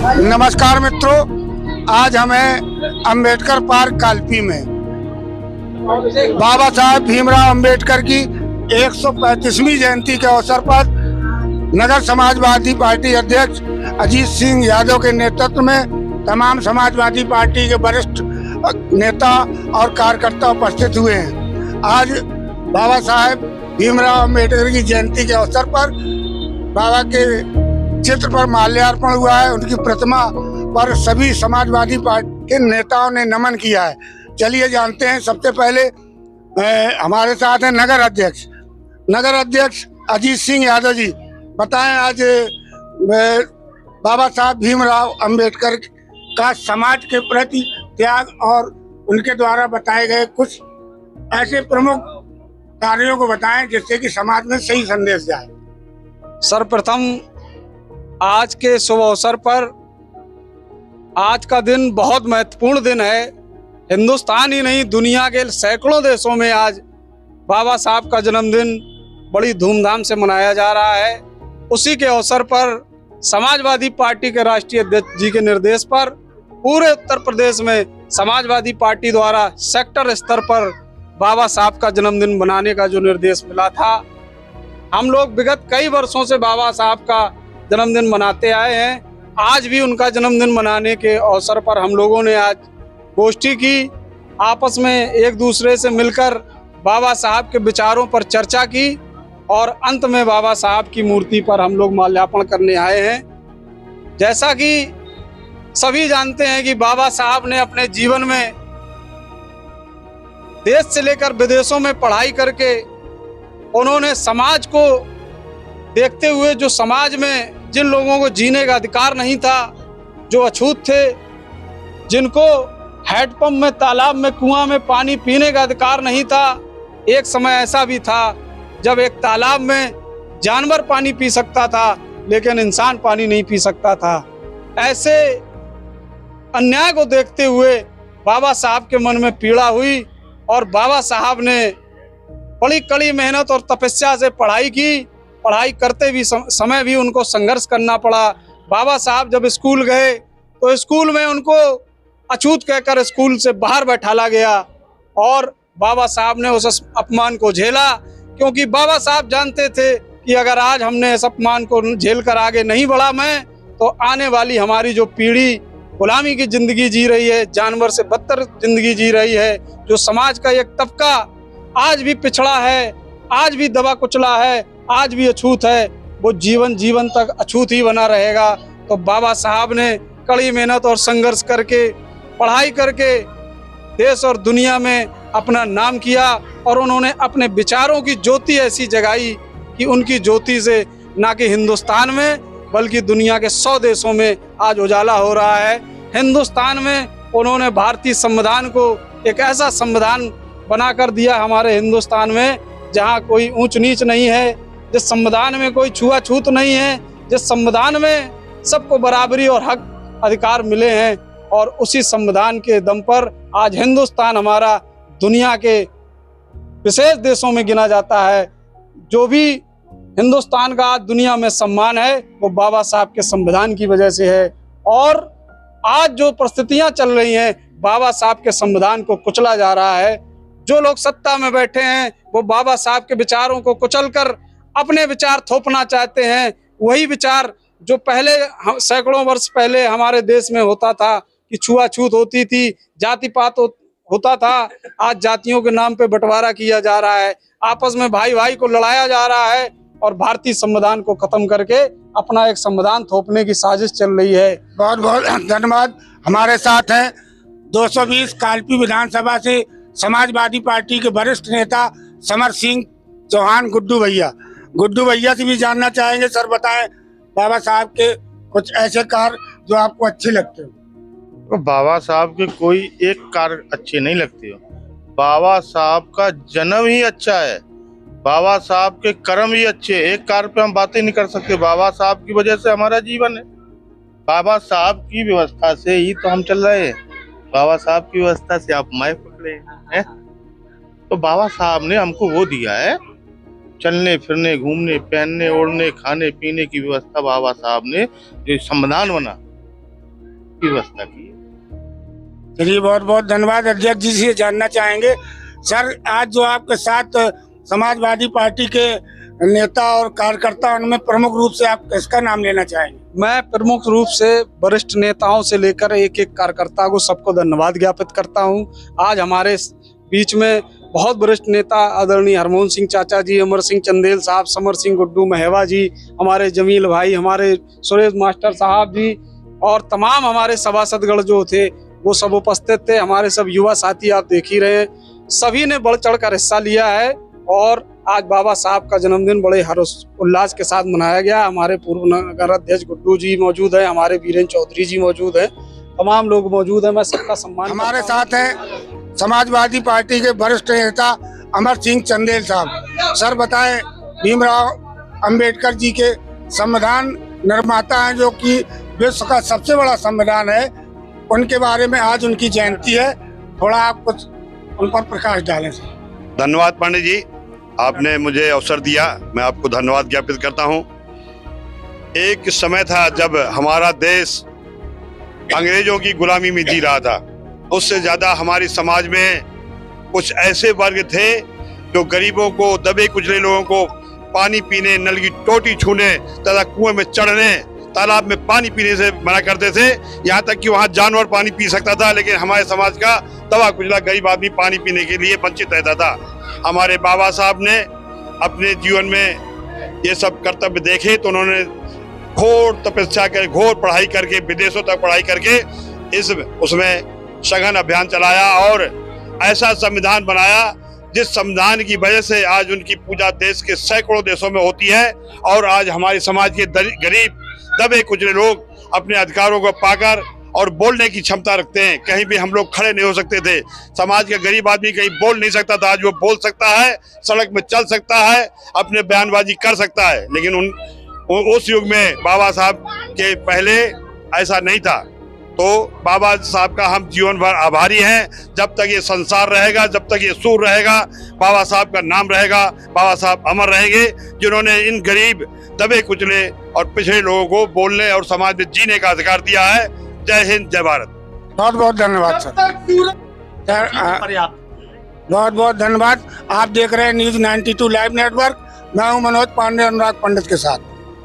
नमस्कार मित्रों, आज हमें अंबेडकर पार्क कालपी में बाबा साहेब भीमराव अंबेडकर की 135वीं जयंती के अवसर पर नगर समाजवादी पार्टी अध्यक्ष अजीत सिंह यादव के नेतृत्व में तमाम समाजवादी पार्टी के वरिष्ठ नेता और कार्यकर्ता उपस्थित हुए हैं। आज बाबा साहेब भीमराव अंबेडकर की जयंती के अवसर पर बाबा के चित्र पर माल्यार्पण हुआ है। उनकी प्रतिमा पर सभी समाजवादी पार्टी के नेताओं ने नमन किया है। चलिए जानते हैं। सबसे पहले हमारे साथ हैं नगर अध्यक्ष अजीत सिंह यादव जी। बताएं, आज बाबा साहब भीमराव अंबेडकर का समाज के प्रति त्याग और उनके द्वारा बताए गए कुछ ऐसे प्रमुख कार्यों को बताएं जिससे कि समाज में सही संदेश जाए। सर्वप्रथम आज के शुभ अवसर पर आज का दिन बहुत महत्वपूर्ण दिन है। हिंदुस्तान ही नहीं, दुनिया के सैकड़ों देशों में आज बाबा साहब का जन्मदिन बड़ी धूमधाम से मनाया जा रहा है। उसी के अवसर पर समाजवादी पार्टी के राष्ट्रीय अध्यक्ष जी के निर्देश पर पूरे उत्तर प्रदेश में समाजवादी पार्टी द्वारा सेक्टर स्तर पर बाबा साहब का जन्मदिन मनाने का जो निर्देश मिला था, हम लोग विगत कई वर्षों से बाबा साहब का जन्मदिन मनाते आए हैं। आज भी उनका जन्मदिन मनाने के अवसर पर हम लोगों ने आज गोष्ठी की, आपस में एक दूसरे से मिलकर बाबा साहब के विचारों पर चर्चा की और अंत में बाबा साहब की मूर्ति पर हम लोग माल्यार्पण करने आए हैं। जैसा कि सभी जानते हैं कि बाबा साहब ने अपने जीवन में देश से लेकर विदेशों में पढ़ाई करके उन्होंने समाज को देखते हुए, जो समाज में जिन लोगों को जीने का अधिकार नहीं था, जो अछूत थे, जिनको हैंडपंप में, तालाब में, कुआं में पानी पीने का अधिकार नहीं था। एक समय ऐसा भी था जब एक तालाब में जानवर पानी पी सकता था लेकिन इंसान पानी नहीं पी सकता था। ऐसे अन्याय को देखते हुए बाबा साहब के मन में पीड़ा हुई और बाबा साहब ने बड़ी कड़ी मेहनत और तपस्या से पढ़ाई की। पढ़ाई करते भी समय भी उनको संघर्ष करना पड़ा। बाबा साहब जब स्कूल गए तो स्कूल में उनको अछूत कहकर स्कूल से बाहर बैठाला गया और बाबा साहब ने उस अपमान को झेला, क्योंकि बाबा साहब जानते थे कि अगर आज हमने इस अपमान को झेल कर आगे नहीं बढ़ा मैं, तो आने वाली हमारी जो पीढ़ी गुलामी की जिंदगी जी रही है, जानवर से बदतर जिंदगी जी रही है, जो समाज का एक तबका आज भी पिछड़ा है, आज भी दबा कुचला है, आज भी अछूत है, वो जीवन तक अछूत ही बना रहेगा। तो बाबा साहब ने कड़ी मेहनत और संघर्ष करके, पढ़ाई करके देश और दुनिया में अपना नाम किया और उन्होंने अपने विचारों की ज्योति ऐसी जगाई कि उनकी ज्योति से ना कि हिंदुस्तान में बल्कि दुनिया के 100 देशों में आज उजाला हो रहा है। हिंदुस्तान में उन्होंने भारतीय संविधान को एक ऐसा संविधान बनाकर दिया हमारे हिंदुस्तान में जहां कोई ऊंच नीच नहीं है, जिस संविधान में कोई छुआछूत नहीं है, जिस संविधान में सबको बराबरी और हक अधिकार मिले हैं। और उसी संविधान के दम पर आज हिंदुस्तान हमारा दुनिया के विशेष देशों में गिना जाता है। जो भी हिंदुस्तान का आज दुनिया में सम्मान है वो बाबा साहब के संविधान की वजह से है। और आज जो परिस्थितियां चल रही हैं, बाबा साहब के संविधान को कुचला जा रहा है। जो लोग सत्ता में बैठे हैं वो बाबा साहब के विचारों को कुचलकर अपने विचार थोपना चाहते हैं। वही विचार जो पहले सैकड़ों वर्ष पहले हमारे देश में होता था कि छुआछूत होती थी, जाति पात होता था, आज जातियों के नाम पे बंटवारा किया जा रहा है, आपस में भाई भाई को लड़ाया जा रहा है और भारतीय संविधान को खत्म करके अपना एक संविधान थोपने की साजिश चल रही है। बहुत बहुत धन्यवाद। हमारे साथ हैं 220 कालपी विधानसभा से समाजवादी पार्टी के वरिष्ठ नेता समर सिंह चौहान। गुड्डू भैया से भी जानना चाहेंगे। सर बताएं, बाबा साहब के कुछ ऐसे कार्य जो आपको अच्छे लगते हो। तो बाबा साहब के कोई एक कार्य अच्छे नहीं लगते हो। बाबा साहब का जन्म ही अच्छा है, बाबा साहब के कर्म ही अच्छे। एक कार्य पे हम बातें नहीं कर सकते। बाबा साहब की वजह से हमारा जीवन है, बाबा साहब की व्यवस्था से ही तो हम चल रहे हैं। बाबा साहब की व्यवस्था से आप माए पकड़े हैं। तो बाबा साहब ने हमको वो दिया है, चलने फिरने, घूमने, पहनने, ओढ़ने, खाने पीने की व्यवस्था। बाबा साहब ने जो संविधान बना की व्यवस्था की है। चलिए, बहुत बहुत धन्यवाद। अध्यक्ष जी से जानना चाहेंगे सर, आज जो आपके साथ समाजवादी पार्टी के नेता और कार्यकर्ता, उनमें प्रमुख रूप से आप किसका नाम लेना चाहेंगे? मैं प्रमुख रूप से वरिष्ठ नेताओं से लेकर एक एक कार्यकर्ता को सबको धन्यवाद ज्ञापित करता हूं। आज हमारे बीच में बहुत वरिष्ठ नेता आदरणीय हरमोहन सिंह चाचा जी, अमर सिंह चंदेल साहब, समर सिंह गुड्डू महवा जी, हमारे जमील भाई, हमारे सुरेश मास्टर साहब जी और तमाम हमारे सभासदगण जो थे वो सब उपस्थित थे। हमारे सब युवा साथी आप देख ही रहे हैं, सभी ने बढ़ चढ़ कर हिस्सा लिया है और आज बाबा साहब का जन्मदिन बड़े हर्ष उल्लास के साथ मनाया गया। हमारे पूर्व नगर अध्यक्ष गुड्डू जी मौजूद है, हमारे वीरेंद्र चौधरी जी मौजूद है, तमाम लोग मौजूद हैं। मैं सबका सम्मान हमारे साथ हैं समाजवादी पार्टी के वरिष्ठ नेता अमर सिंह चंदेल साहब। सर बताएं, भीमराव अंबेडकर जी के संविधान निर्माता हैं, जो कि विश्व का सबसे बड़ा संविधान है, उनके बारे में आज उनकी जयंती है, थोड़ा आप कुछ उन पर प्रकाश डालें। धन्यवाद पंडित जी, आपने मुझे अवसर दिया, मैं आपको धन्यवाद ज्ञापित करता हूं। एक समय था जब हमारा देश अंग्रेजों की गुलामी में जी रहा था। उससे ज्यादा हमारे समाज में कुछ ऐसे वर्ग थे जो गरीबों को, दबे कुचले लोगों को पानी पीने, नल की टोटी छूने तथा कुएं में चढ़ने, तालाब में पानी पीने से मना करते थे। यहाँ तक कि वहाँ जानवर पानी पी सकता था, लेकिन हमारे समाज का दबा कुचला गरीब आदमी पानी पीने के लिए वंचित रहता था। हमारे बाबा साहब ने अपने जीवन में ये सब कर्तव्य देखे तो उन्होंने घोर तपस्या कर, घोर पढ़ाई करके, विदेशों तक पढ़ाई करके उसमें सघन अभियान चलाया और ऐसा संविधान बनाया जिस संविधान की वजह से आज उनकी पूजा देश के सैकड़ों देशों में होती है। और आज हमारे समाज के गरीब दबे कुचले लोग अपने अधिकारों को पाकर और बोलने की क्षमता रखते हैं। कहीं भी हम लोग खड़े नहीं हो सकते थे, समाज का गरीब आदमी कहीं बोल नहीं सकता था, आज वो बोल सकता है, सड़क में चल सकता है, अपने बयानबाजी कर सकता है। लेकिन उस युग में बाबा साहब के पहले ऐसा नहीं था। तो बाबा साहब का हम जीवन भर आभारी हैं। जब तक ये संसार रहेगा, जब तक ये सूर रहेगा, बाबा साहब का नाम रहेगा, बाबा साहब अमर रहेंगे, जिन्होंने इन गरीब दबे कुचले और पिछड़े लोगों को बोलने और समाज में जीने का अधिकार दिया है। जय हिंद, जय भारत। बहुत बहुत धन्यवाद सर। बहुत बहुत धन्यवाद। आप देख रहे हैं न्यूज 92 लाइव नेटवर्क। मैं हूं मनोज पांडे अनुराग पंडित के साथ।